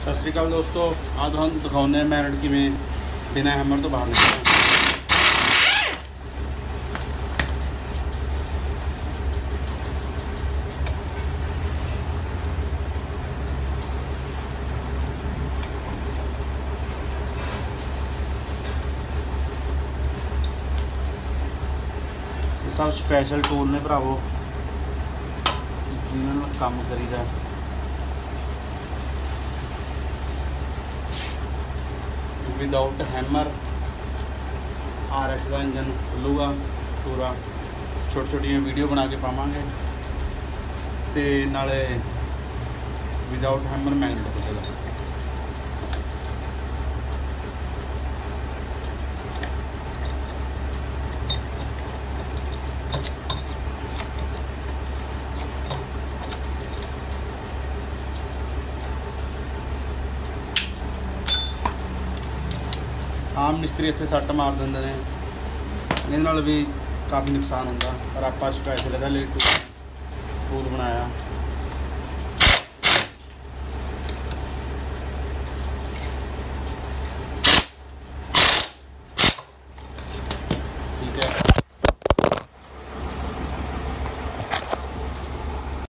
सत श्री अकाल दोस्तों, आज हम दिखाने मैरिड कि बिना हैमर तो बाहर निकलना। सब स्पैशल टूल ने भरावो जिन्होंने काम करीदा। विदाउट हैमर RX का इंजन खुलूगा पूरा। छोटी छोटी वीडियो बना के पावांगे तो नाले विदाउट हैमर मैगनेट खुलेगा। आम मिस्त्री इतने सट मार देंगे ने, ये भी काफ़ी नुकसान होता। पर आप स्पैशल लेट टूल बनाया।